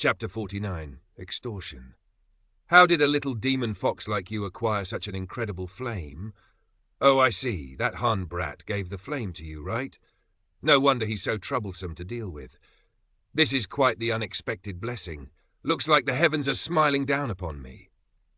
Chapter 49, Extortion. How did a little demon fox like you acquire such an incredible flame? Oh, I see, that Han brat gave the flame to you, right? No wonder he's so troublesome to deal with. This is quite the unexpected blessing. Looks like the heavens are smiling down upon me.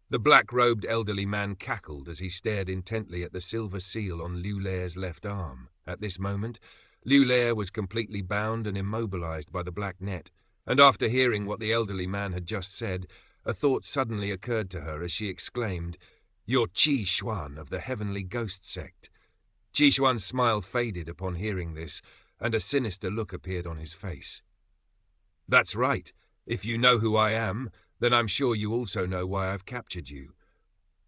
The black-robed elderly man cackled as he stared intently at the silver seal on Liu Le's left arm. At this moment, Liu Le was completely bound and immobilized by the black net, and after hearing what the elderly man had just said, a thought suddenly occurred to her as she exclaimed, "You're Qi Xuan of the Heavenly Ghost Sect." Qi Xuan's smile faded upon hearing this, and a sinister look appeared on his face. "That's right. If you know who I am, then I'm sure you also know why I've captured you.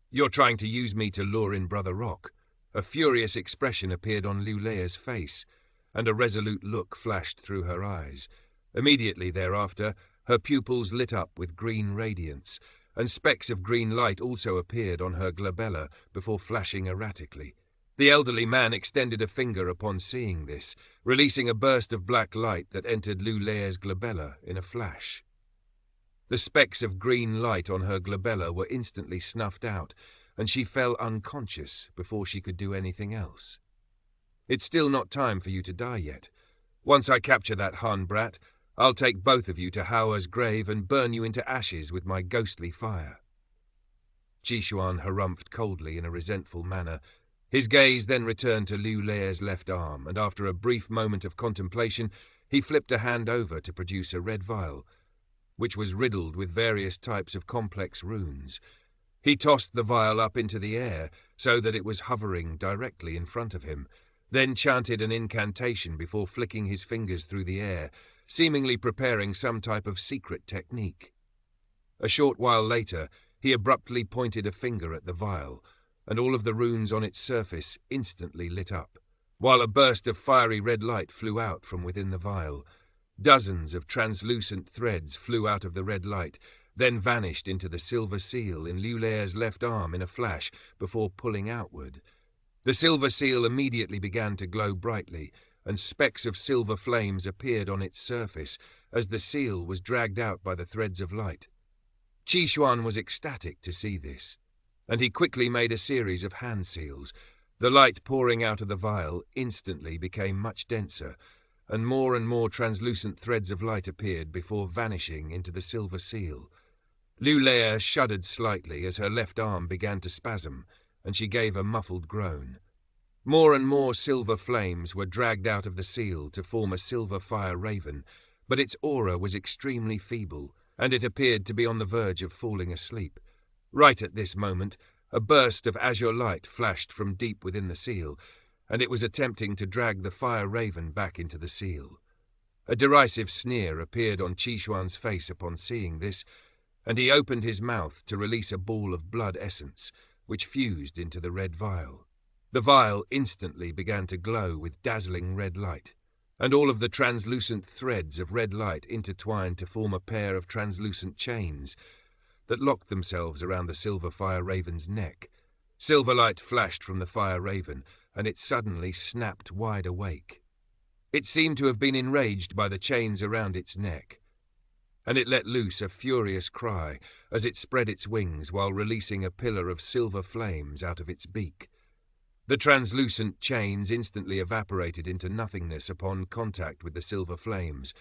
You're trying to use me to lure in Brother Rock." A furious expression appeared on Liu Le's face, and a resolute look flashed through her eyes. Immediately thereafter, her pupils lit up with green radiance, and specks of green light also appeared on her glabella before flashing erratically. The elderly man extended a finger upon seeing this, releasing a burst of black light that entered Liu Le's glabella in a flash. The specks of green light on her glabella were instantly snuffed out, and she fell unconscious before she could do anything else. "It's still not time for you to die yet. Once I capture that Han brat, I'll take both of you to Hauer's grave and burn you into ashes with my ghostly fire." Qi Xuan harumphed coldly in a resentful manner. His gaze then returned to Liu Le's left arm, and after a brief moment of contemplation, he flipped a hand over to produce a red vial, which was riddled with various types of complex runes. He tossed the vial up into the air so that it was hovering directly in front of him, then chanted an incantation before flicking his fingers through the air, seemingly preparing some type of secret technique. A short while later, he abruptly pointed a finger at the vial, and all of the runes on its surface instantly lit up, while a burst of fiery red light flew out from within the vial. Dozens of translucent threads flew out of the red light, then vanished into the silver seal in Liu Le's left arm in a flash before pulling outward. The silver seal immediately began to glow brightly, and specks of silver flames appeared on its surface as the seal was dragged out by the threads of light. Qi Xuan was ecstatic to see this, and he quickly made a series of hand seals. The light pouring out of the vial instantly became much denser, and more translucent threads of light appeared before vanishing into the silver seal. Liu Le shuddered slightly as her left arm began to spasm, and she gave a muffled groan. More and more silver flames were dragged out of the seal to form a silver fire raven, but its aura was extremely feeble, and it appeared to be on the verge of falling asleep. Right at this moment, a burst of azure light flashed from deep within the seal, and it was attempting to drag the fire raven back into the seal. A derisive sneer appeared on Qi Xuan's face upon seeing this, and he opened his mouth to release a ball of blood essence, which fused into the red vial. The vial instantly began to glow with dazzling red light, and all of the translucent threads of red light intertwined to form a pair of translucent chains that locked themselves around the silver fire raven's neck. Silver light flashed from the fire raven, and it suddenly snapped wide awake. It seemed to have been enraged by the chains around its neck, and it let loose a furious cry as it spread its wings while releasing a pillar of silver flames out of its beak. The translucent chains instantly evaporated into nothingness upon contact with the silver flames,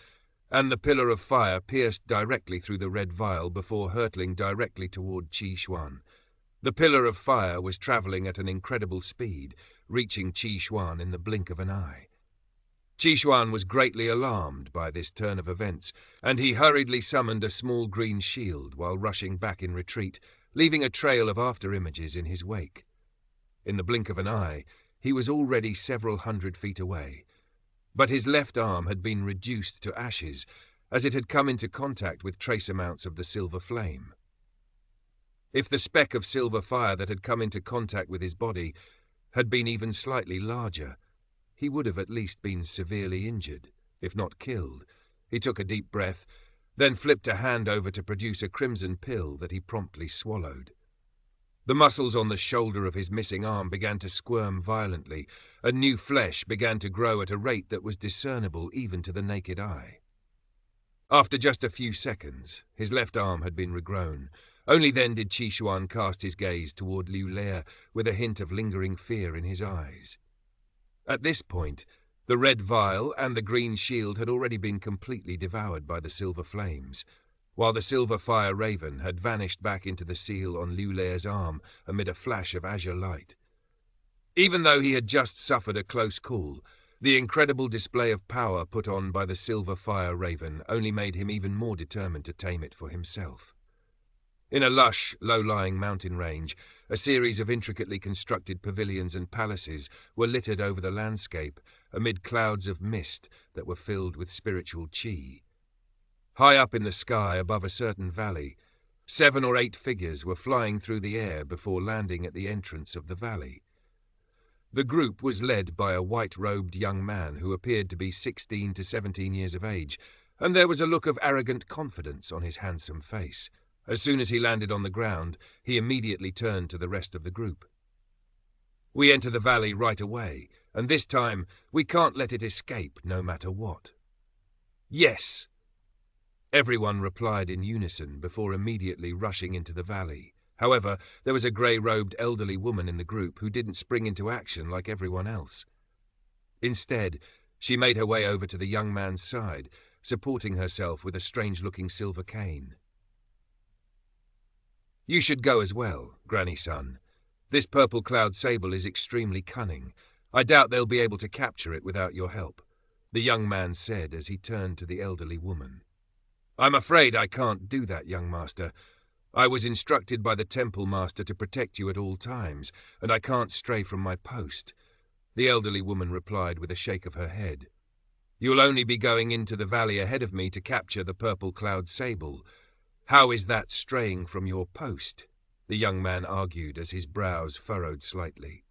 and the pillar of fire pierced directly through the red vial before hurtling directly toward Qi Xuan. The pillar of fire was traveling at an incredible speed, reaching Qi Xuan in the blink of an eye. Qi Xuan was greatly alarmed by this turn of events, and he hurriedly summoned a small green shield while rushing back in retreat, leaving a trail of after-images in his wake. In the blink of an eye, he was already several hundred feet away, but his left arm had been reduced to ashes as it had come into contact with trace amounts of the silver flame. If the speck of silver fire that had come into contact with his body had been even slightly larger, he would have at least been severely injured, if not killed. He took a deep breath, then flipped a hand over to produce a crimson pill that he promptly swallowed. The muscles on the shoulder of his missing arm began to squirm violently, and new flesh began to grow at a rate that was discernible even to the naked eye. After just a few seconds, his left arm had been regrown. Only then did Qishuan cast his gaze toward Liu Lei with a hint of lingering fear in his eyes. At this point, the red vial and the green shield had already been completely devoured by the silver flames, while the silver fire raven had vanished back into the seal on Liu Lei's arm amid a flash of azure light. Even though he had just suffered a close call, the incredible display of power put on by the silver fire raven only made him even more determined to tame it for himself. In a lush, low-lying mountain range, a series of intricately constructed pavilions and palaces were littered over the landscape amid clouds of mist that were filled with spiritual qi. High up in the sky above a certain valley, 7 or 8 figures were flying through the air before landing at the entrance of the valley. The group was led by a white-robed young man who appeared to be 16 to 17 years of age, and there was a look of arrogant confidence on his handsome face. As soon as he landed on the ground, he immediately turned to the rest of the group. "We enter the valley right away, and this time we can't let it escape no matter what." "Yes!" Everyone replied in unison before immediately rushing into the valley. However, there was a grey-robed elderly woman in the group who didn't spring into action like everyone else. Instead, she made her way over to the young man's side, supporting herself with a strange-looking silver cane. "You should go as well, Granny-san. This purple cloud sable is extremely cunning. I doubt they'll be able to capture it without your help," the young man said as he turned to the elderly woman. "I'm afraid I can't do that, young master. I was instructed by the temple master to protect you at all times, and I can't stray from my post," the elderly woman replied with a shake of her head. "You'll only be going into the valley ahead of me to capture the purple cloud sable. How is that straying from your post?" the young man argued as his brows furrowed slightly.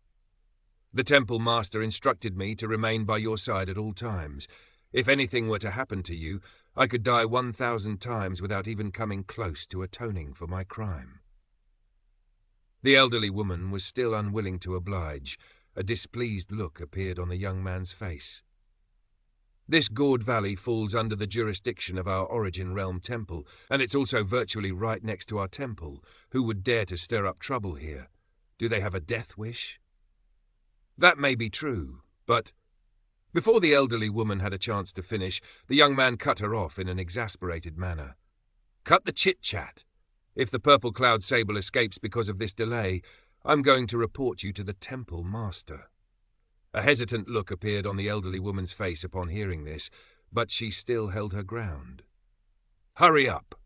"The temple master instructed me to remain by your side at all times. If anything were to happen to you, I could die 1,000 times without even coming close to atoning for my crime." The elderly woman was still unwilling to oblige. A displeased look appeared on the young man's face. "This gourd valley falls under the jurisdiction of our Origin Realm temple, and it's also virtually right next to our temple. Who would dare to stir up trouble here? Do they have a death wish?" "That may be true, but—" Before the elderly woman had a chance to finish, the young man cut her off in an exasperated manner. "Cut the chit-chat. If the purple cloud sable escapes because of this delay, I'm going to report you to the temple master." A hesitant look appeared on the elderly woman's face upon hearing this, but she still held her ground. "Hurry up!"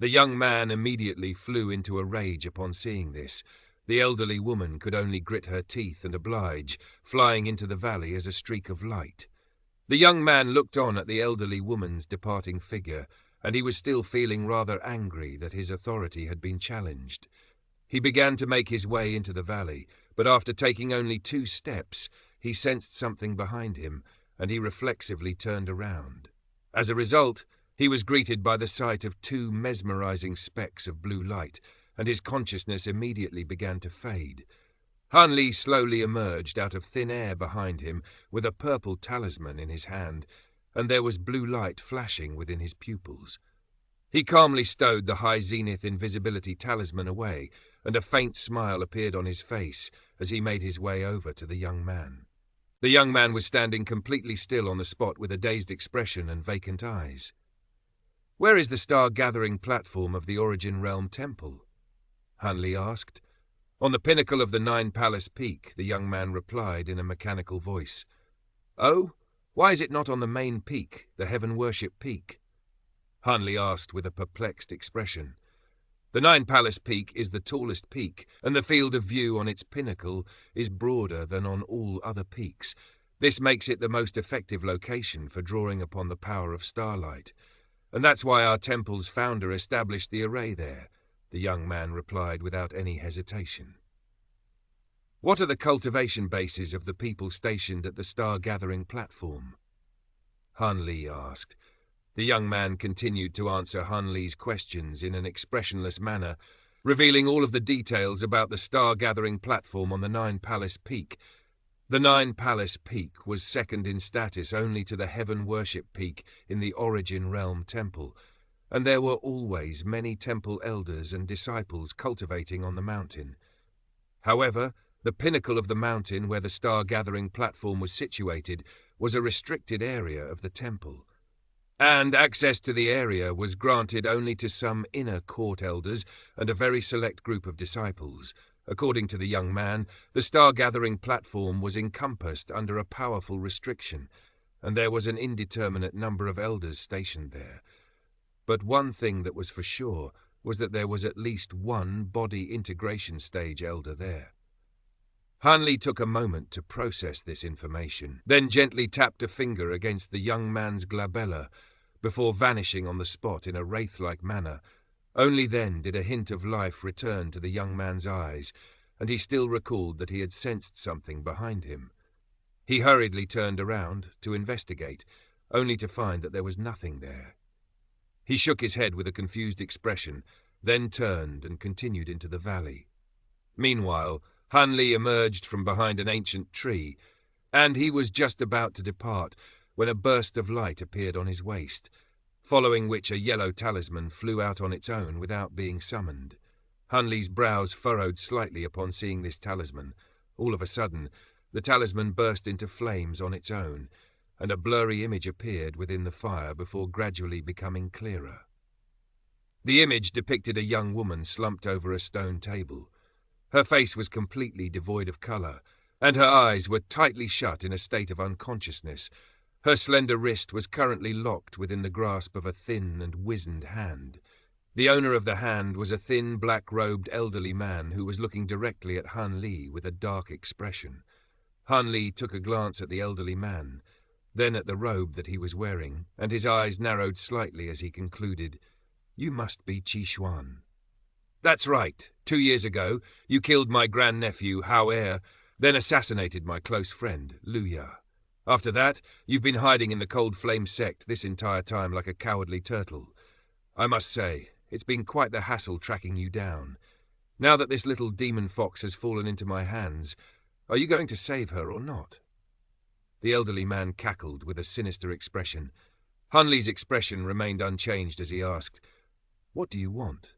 The young man immediately flew into a rage upon seeing this. The elderly woman could only grit her teeth and oblige, flying into the valley as a streak of light. The young man looked on at the elderly woman's departing figure, and he was still feeling rather angry that his authority had been challenged. He began to make his way into the valley, but after taking only 2 steps, he sensed something behind him, and he reflexively turned around. As a result, he was greeted by the sight of 2 mesmerizing specks of blue light, and his consciousness immediately began to fade. Han Li slowly emerged out of thin air behind him with a purple talisman in his hand, and there was blue light flashing within his pupils. He calmly stowed the high zenith invisibility talisman away, and a faint smile appeared on his face as he made his way over to the young man. The young man was standing completely still on the spot with a dazed expression and vacant eyes. "Where is the star-gathering platform of the Origin Realm Temple?" Han Li asked. "On the pinnacle of the 9-palace peak," the young man replied in a mechanical voice. "Oh? Why is it not on the main peak, the Heaven Worship Peak?" Han Li asked with a perplexed expression. "The 9-palace peak is the tallest peak, and the field of view on its pinnacle is broader than on all other peaks. This makes it the most effective location for drawing upon the power of starlight, and that's why our temple's founder established the array there," the young man replied without any hesitation. "What are the cultivation bases of the people stationed at the star-gathering platform?" Han Li asked. The young man continued to answer Han Li's questions in an expressionless manner, revealing all of the details about the star-gathering platform on the 9-palace peak. The Nine Palace Peak was second in status only to the Heaven Worship Peak in the Origin Realm Temple, and there were always many temple elders and disciples cultivating on the mountain. However, the pinnacle of the mountain where the star-gathering platform was situated was a restricted area of the temple, and access to the area was granted only to some inner court elders and a very select group of disciples. According to the young man, the star-gathering platform was encompassed under a powerful restriction, and there was an indeterminate number of elders stationed there. But one thing that was for sure was that there was at least one body integration stage elder there. Hanli took a moment to process this information, then gently tapped a finger against the young man's glabella before vanishing on the spot in a wraith-like manner. Only then did a hint of life return to the young man's eyes, and he still recalled that he had sensed something behind him. He hurriedly turned around to investigate, only to find that there was nothing there. He shook his head with a confused expression, then turned and continued into the valley. Meanwhile, Hanli emerged from behind an ancient tree, and he was just about to depart when a burst of light appeared on his waist, following which a yellow talisman flew out on its own without being summoned. Hanli's brows furrowed slightly upon seeing this talisman. All of a sudden, the talisman burst into flames on its own, and a blurry image appeared within the fire before gradually becoming clearer. The image depicted a young woman slumped over a stone table. Her face was completely devoid of colour, and her eyes were tightly shut in a state of unconsciousness. Her slender wrist was currently locked within the grasp of a thin and wizened hand. The owner of the hand was a thin, black-robed elderly man who was looking directly at Hanli with a dark expression. Hanli took a glance at the elderly man, then at the robe that he was wearing, and his eyes narrowed slightly as he concluded, "You must be Qixuan." "That's right. 2 years ago, you killed my grandnephew, Hao-Er, then assassinated my close friend, Luya. After that, you've been hiding in the Cold Flame sect this entire time like a cowardly turtle. I must say, it's been quite the hassle tracking you down. Now that this little demon fox has fallen into my hands, are you going to save her or not?" The elderly man cackled with a sinister expression. Hanli's expression remained unchanged as he asked, "What do you want?"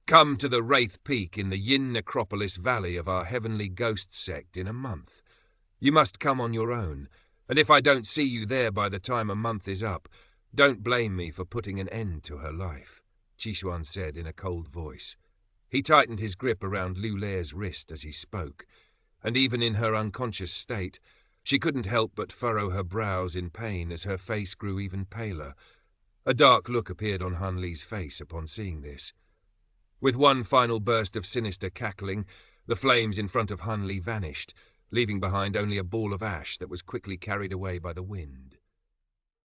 "Come to the Wraith Peak in the Yin Necropolis Valley of our Heavenly Ghost sect in a month. You must come on your own, and if I don't see you there by the time a month is up, don't blame me for putting an end to her life," Qixuan said in a cold voice. He tightened his grip around Lu Le's wrist as he spoke, and even in her unconscious state, she couldn't help but furrow her brows in pain as her face grew even paler. A dark look appeared on Hanli's face upon seeing this. With one final burst of sinister cackling, the flames in front of Hanli vanished, leaving behind only a ball of ash that was quickly carried away by the wind.